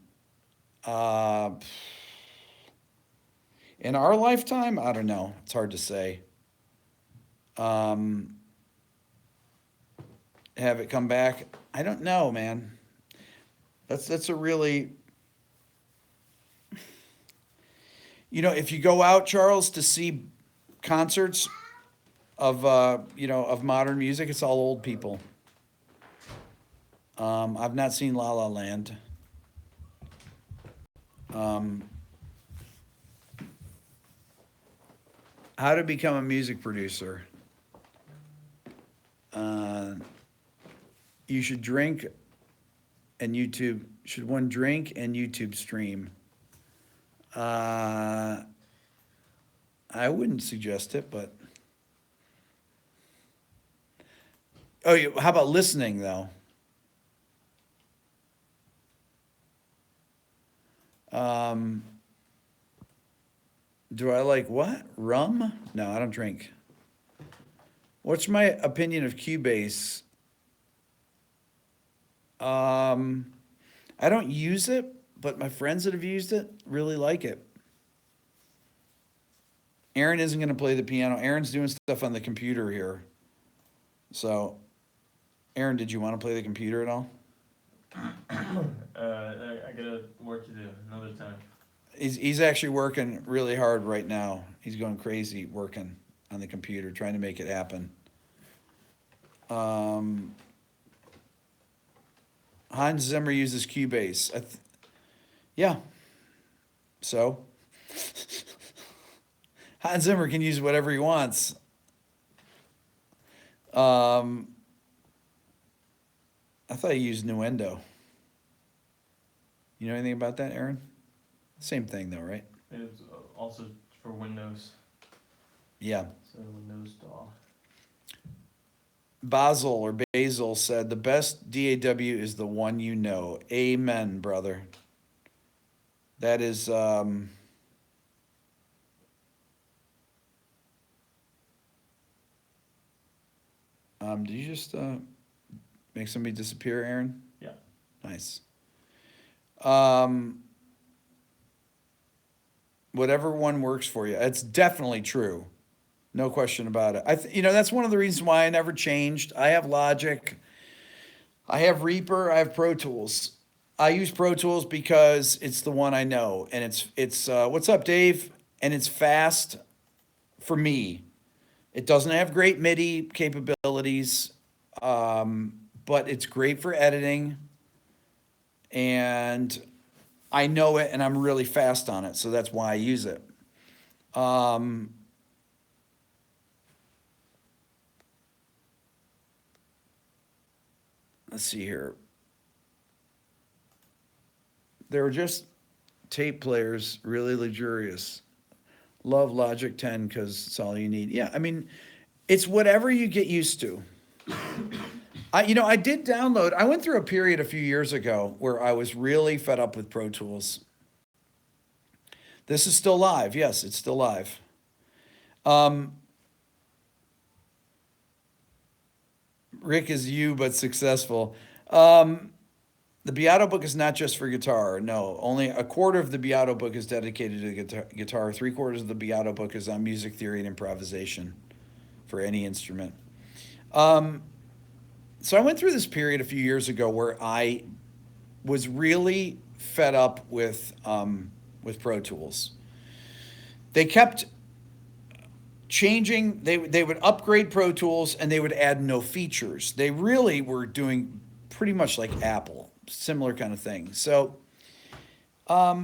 In our lifetime, I don't know. It's hard to say. Have it come back? I don't know, man. That's a really, if you go out, Charles, to see concerts of of modern music, it's all old people. I've not seen La La Land. How to become a music producer? You should drink and YouTube. Should one drink and YouTube stream? I wouldn't suggest it, but. Oh, how about listening though? Do I like what? Rum? No, I don't drink. What's my opinion of Cubase? I don't use it, but my friends that have used it really like it. Aaron isn't going to play the piano. Aaron's doing stuff on the computer here. So, Aaron, did you want to play the computer at all? I got work to do another time. He's actually working really hard right now. He's going crazy working on the computer, trying to make it happen. Hans Zimmer uses Cubase. Yeah. So Hans Zimmer can use whatever he wants. I thought he used Nuendo. You know anything about that, Aaron? Same thing though, right? It's also for Windows. Yeah. So Windows DAW. Basil said, the best DAW is the one you know. Amen, brother. That is, did you just make somebody disappear, Aaron? Yeah. Nice. Whatever one works for you. It's definitely true. No question about it. That's one of the reasons why I never changed. I have Logic. I have Reaper. I have Pro Tools. I use Pro Tools because it's the one I know, and it's what's up, Dave? And it's fast for me. It doesn't have great MIDI capabilities, but it's great for editing, and I know it, and I'm really fast on it, so that's why I use it. Let's see here. They were just tape players, really luxurious. Love Logic 10 because it's all you need. Yeah, I mean, it's whatever you get used to. I did download, I went through a period a few years ago where I was really fed up with Pro Tools. This is still live. Yes, it's still live. Rick is you, but successful. The Beato book is not just for guitar. No, only a quarter of the Beato book is dedicated to guitar. 3/4 of the Beato book is on music theory and improvisation for any instrument. So I went through this period a few years ago where I was really fed up with Pro Tools. They kept changing. They would upgrade Pro Tools and they would add no features. They really were doing pretty much like Apple, similar kind of thing. So I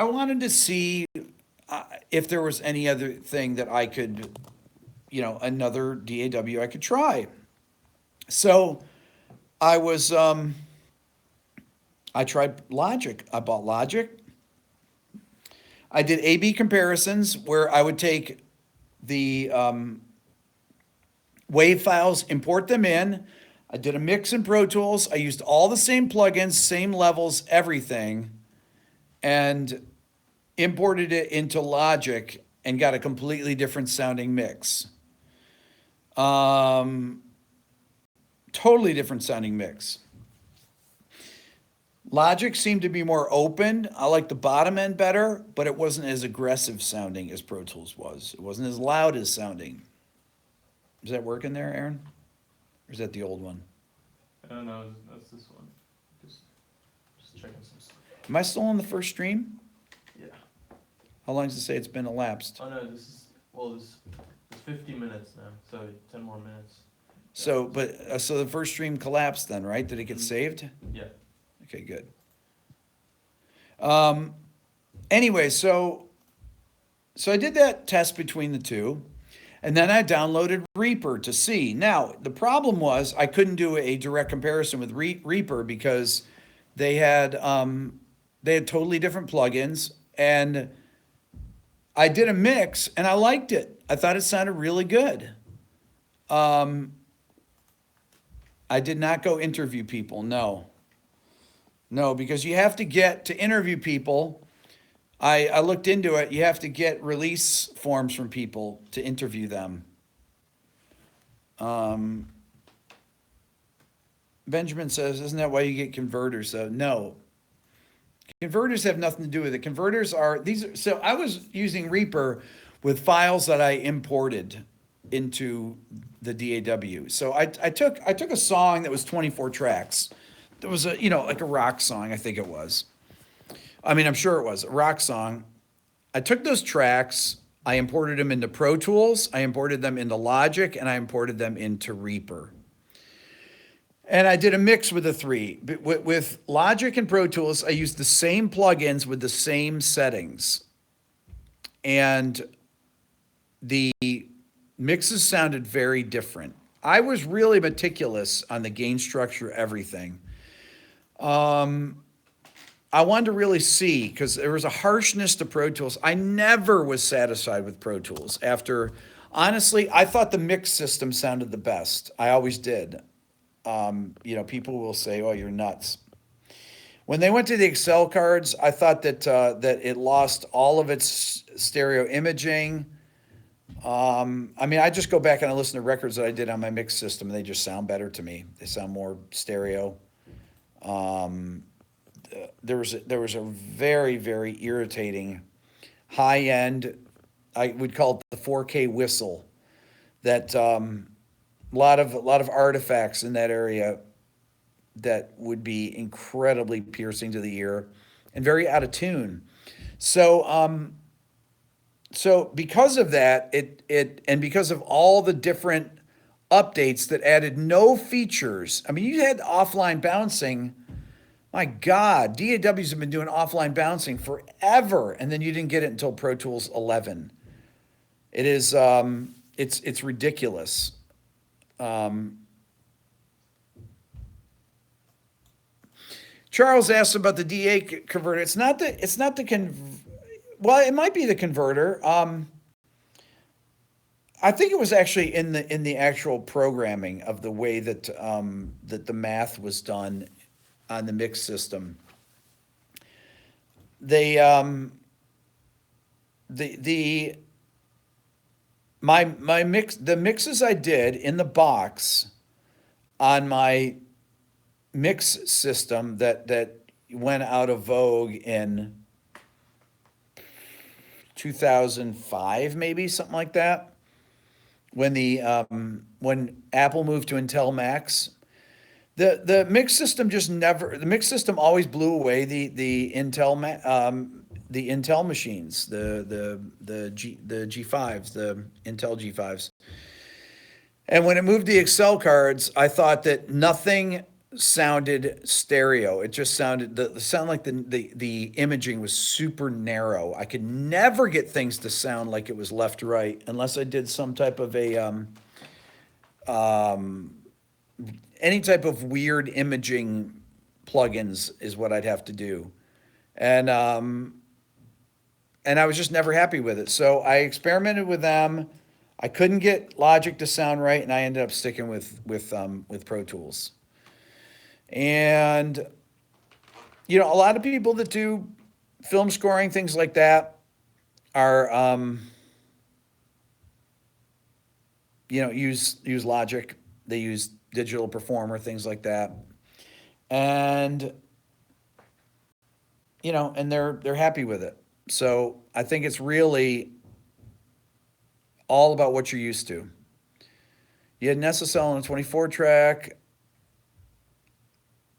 wanted to see if there was any other thing that I could, another DAW I could try. So I was, I tried Logic. I bought Logic. I did A/B comparisons where I would take the WAV files, import them in. I did a mix in Pro Tools. I used all the same plugins, same levels, everything, and imported it into Logic and got a completely different sounding mix. Totally different sounding mix. Logic seemed to be more open. I like the bottom end better, but it wasn't as aggressive sounding as Pro Tools was. It wasn't as loud as sounding. Is that working there, Aaron? Or is that the old one? No, that's this one. Just checking some stuff. Am I still on the first stream? Yeah. How long does it say it's been elapsed? Oh no, this 50 minutes now, so 10 more minutes. So, so the first stream collapsed then, right? Did it get Mhm. saved? Yeah. Okay, good. Anyway, so I did that test between the two, and then I downloaded Reaper to see. Now, the problem was I couldn't do a direct comparison with Reaper because they had totally different plugins, and I did a mix and I liked it. I thought it sounded really good. I did not go interview people, no. No, because you have to get to interview people. I looked into it. You have to get release forms from people to interview them. Benjamin says, isn't that why you get converters? So no. Converters have nothing to do with it. Converters are so I was using Reaper with files that I imported into the DAW. So I took a song that was 24 tracks. There was like a rock song, I think it was. I mean, I'm sure it was a rock song. I took those tracks, I imported them into Pro Tools, I imported them into Logic, and I imported them into Reaper. And I did a mix with the three. With Logic and Pro Tools, I used the same plugins with the same settings. And the mixes sounded very different. I was really meticulous on the gain structure, everything. I wanted to really see, because there was a harshness to Pro Tools. I never was satisfied with Pro Tools. Honestly, I thought the mix system sounded the best. I always did. People will say, "Oh, you're nuts." When they went to the Excel cards, I thought that it lost all of its stereo imaging. I just go back and I listen to records that I did on my mix system, and they just sound better to me. They sound more stereo. There was a very, very irritating high end, I would call it the 4K whistle, that a lot of artifacts in that area that would be incredibly piercing to the ear and very out of tune. So because of that, and because of all the different updates that added no features, I mean, you had offline bouncing. My God, DAWs have been doing offline bouncing forever, and then you didn't get it until Pro Tools 11. It is, it's ridiculous. Charles asked about the DA converter. It might be the converter. I think it was actually in the actual programming of the way that that the math was done on the mix system. My mixes I did in the box on my mix system that went out of vogue in 2005, maybe something like that, when Apple moved to Intel Macs. The mix system the mix system always blew away the Intel machines, the G5s, the Intel G5s. And when it moved the Excel cards, I thought that nothing sounded stereo. It just sounded like the imaging was super narrow. I could never get things to sound like it was left to right unless I did some type of a any type of weird imaging plugins is what I'd have to do. And I was just never happy with it. So I experimented with them. I couldn't get Logic to sound right, and I ended up sticking with Pro Tools. And you know, a lot of people that do film scoring, things like that, are you know, use Logic. They use Digital Performer, things like that, and you know, and they're happy with it. So I think it's really all about what you're used to. You had an SSL on a 24 track,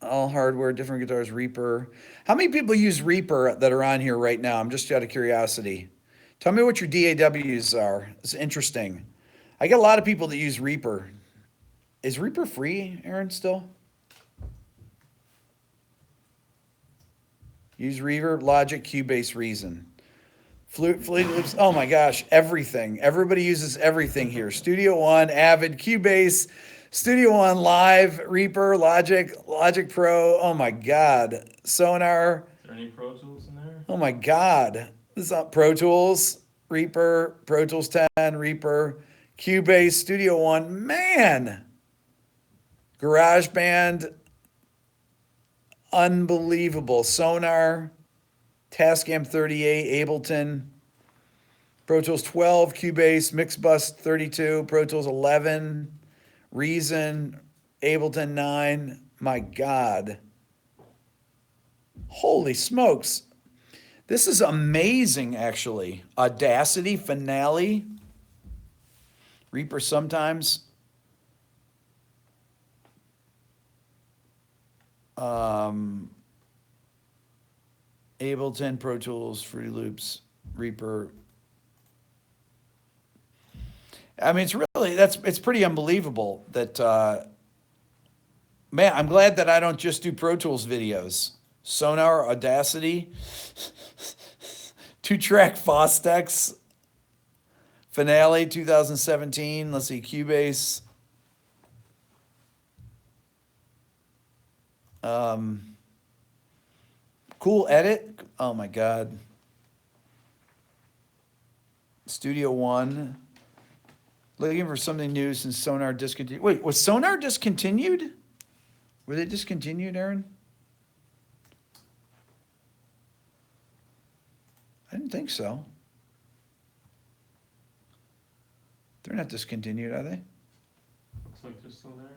all hardware, different guitars, Reaper. How many people use Reaper that are on here right now? I'm just out of curiosity. Tell me what your DAWs are. It's interesting. I get a lot of people that use Reaper. Is Reaper free, Aaron, still? Use Reverb, Logic, Cubase, Reason. Fluid Loops, oh my gosh, everything. Everybody uses everything here. Studio One, Avid, Cubase, Studio One Live, Reaper, Logic Pro. Oh my God. Sonar. Is there any Pro Tools in there? Oh my God. This is not Pro Tools, Reaper, Pro Tools 10, Reaper, Cubase, Studio One. Man. GarageBand. Unbelievable. Sonar. Tascam 38, Ableton, Pro Tools 12, Cubase, Mixbus 32, Pro Tools 11, Reason, Ableton 9. My God. Holy smokes. This is amazing, actually. Audacity, Finale, Reaper sometimes. Ableton, Pro Tools, Fruity Loops, Reaper. I mean, it's pretty unbelievable that, man, I'm glad that I don't just do Pro Tools videos. Sonar, Audacity, 2-track Fostex, Finale 2017. Let's see, Cubase. Cool Edit. Oh my God. Studio One. Looking for something new since Sonar discontinued. Wait, was Sonar discontinued? Were they discontinued, Aaron? I didn't think so. They're not discontinued, are they? Looks like they're still there.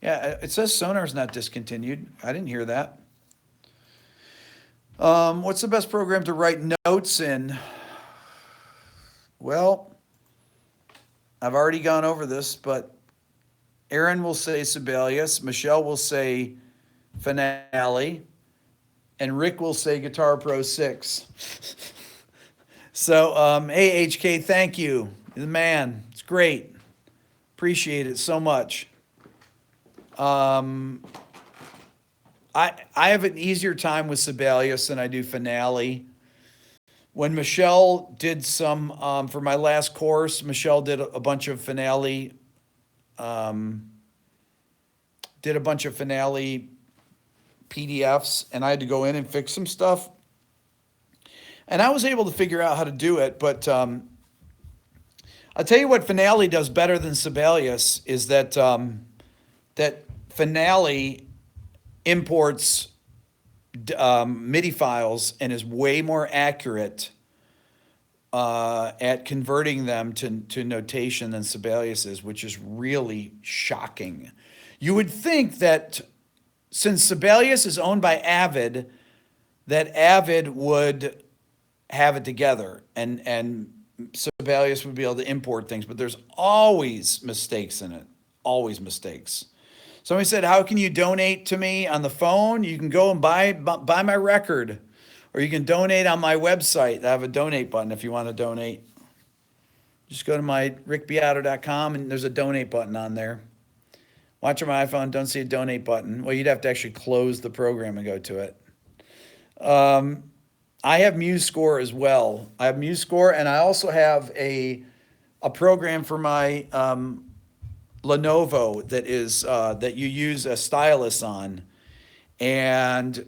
Yeah, it says Sonar's not discontinued. I didn't hear that. What's the best program to write notes in? Well, I've already gone over this, but Aaron will say Sibelius, Michelle will say Finale, and Rick will say Guitar Pro 6. So, hey, HK, thank you. You're the man. It's great. Appreciate it so much. I have an easier time with Sibelius than I do Finale. When Michelle did some, for my last course, Michelle did a bunch of Finale, PDFs, and I had to go in and fix some stuff. And I was able to figure out how to do it, but I'll tell you what Finale does better than Sibelius is that that Finale imports MIDI files and is way more accurate at converting them to notation than Sibelius is, which is really shocking. You would think that since Sibelius is owned by Avid, that Avid would have it together and Sibelius would be able to import things, but there's always mistakes in it, always mistakes. Somebody said, how can you donate to me on the phone? You can go and buy my record, or you can donate on my website. I have a donate button if you want to donate. Just go to my rickbeato.com and there's a donate button on there. Watch on my iPhone, don't see a donate button. Well, you'd have to actually close the program and go to it. I have MuseScore as well. I have MuseScore, and I also have a program for my Lenovo that is that you use a stylus on, and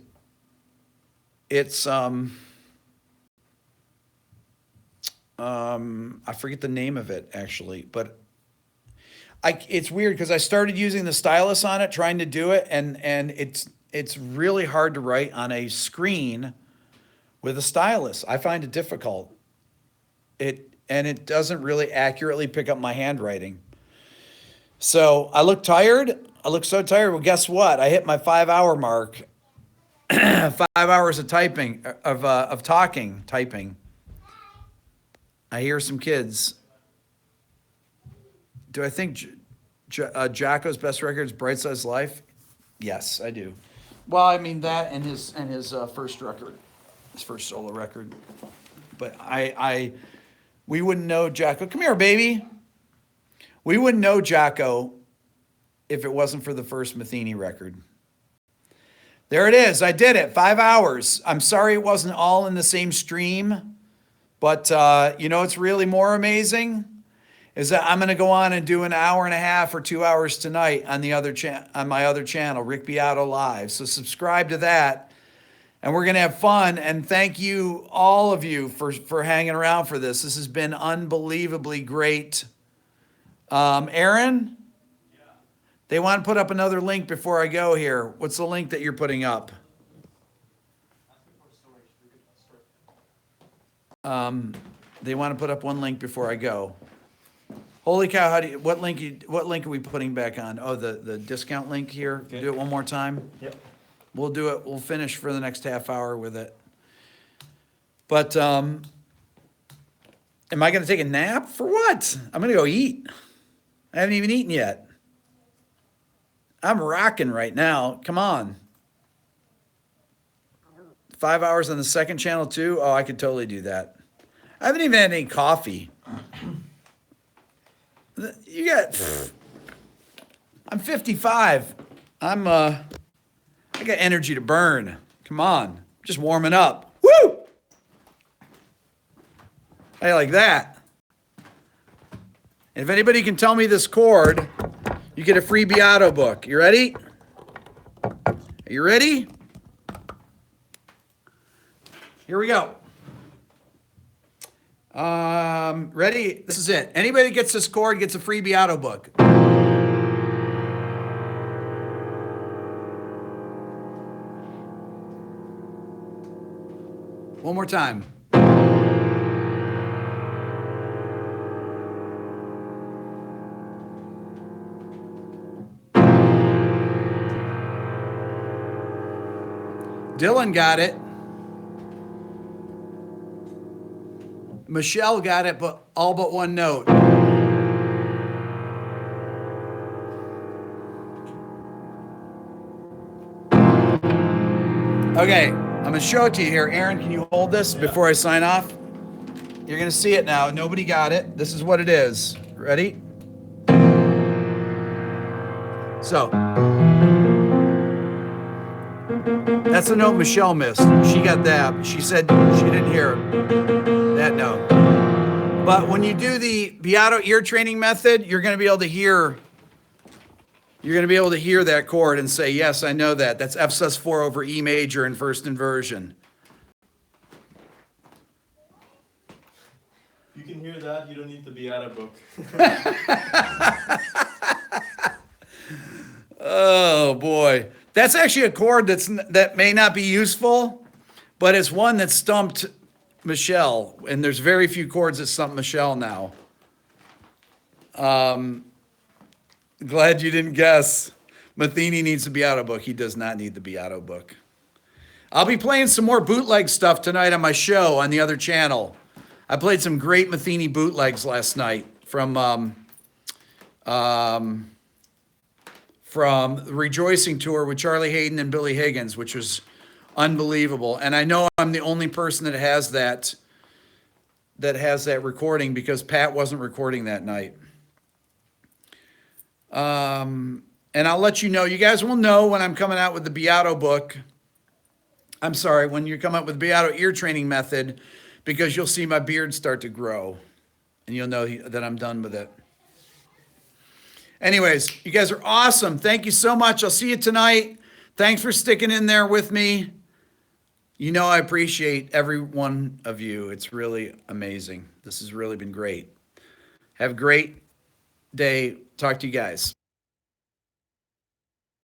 it's I forget the name of it actually, but it's weird because I started using the stylus on it, trying to do it, and it's really hard to write on a screen with a stylus. I find it difficult. It doesn't really accurately pick up my handwriting. So I look tired. I look so tired. Well, guess what? I hit my 5-hour mark. 5 hours of typing, of talking, typing. I hear some kids. Do I think Jacko's best record is Bright Side's Life? Yes, I do. Well, I mean that and his first record, his first solo record. But we wouldn't know Jacko. Come here, baby. We wouldn't know Jacko if it wasn't for the first Matheny record. There it is. I did it. 5 hours. I'm sorry it wasn't all in the same stream, but you know what's really more amazing is that I'm going to go on and do an hour and a half or 2 hours tonight on the other on my other channel, Rick Beato Live. So subscribe to that, and we're going to have fun. And thank you, all of you, for hanging around for this. This has been unbelievably great. Aaron? They want to put up another link before I go here. What's the link that you're putting up? They want to put up one link before I go. Holy cow! What link are we putting back on? Oh, the discount link here. Okay. Do it one more time. Yep. We'll do it. We'll finish for the next half hour with it. But am I going to take a nap for what? I'm going to go eat. I haven't even eaten yet. I'm rocking right now. Come on. 5 hours on the second channel too? Oh, I could totally do that. I haven't even had any coffee. You got, I'm 55. I got energy to burn. Come on. Just warming up. Woo! How you like that? And if anybody can tell me this chord, you get a free Beato book. You ready? Are you ready? Here we go. Ready? This is it. Anybody that gets this chord gets a free Beato book. One more time. Dylan got it. Michelle got it, but all but one note. Okay, I'm gonna show it to you here. Aaron, can you hold this before I sign off? You're gonna see it now. Nobody got it. This is what it is. Ready? So, that's the note Michelle missed. She got that. She said she didn't hear that note. But when you do the Beato ear training method, you're going to be able to hear. You're going to be able to hear that chord and say, "Yes, I know that. That's F sus4 over E major in first inversion." You can hear that. You don't need the Beato book. Oh boy. That's actually a chord that may not be useful, but it's one that stumped Michelle, and there's very few chords that stump Michelle now. Glad you didn't guess. Matheny needs the Beato book. He does not need the Beato book. I'll be playing some more bootleg stuff tonight on my show on the other channel. I played some great Matheny bootlegs last night from the Rejoicing Tour with Charlie Hayden and Billy Higgins, which was unbelievable. And I know I'm the only person that has that recording because Pat wasn't recording that night. And I'll let you know. You guys will know when I'm coming out with the Beato book. I'm sorry, when you come up with Beato ear training method, because you'll see my beard start to grow, and you'll know that I'm done with it. Anyways, you guys are awesome. Thank you so much. I'll see you tonight. Thanks for sticking in there with me. You know, I appreciate every one of you. It's really amazing. This has really been great. Have a great day. Talk to you guys.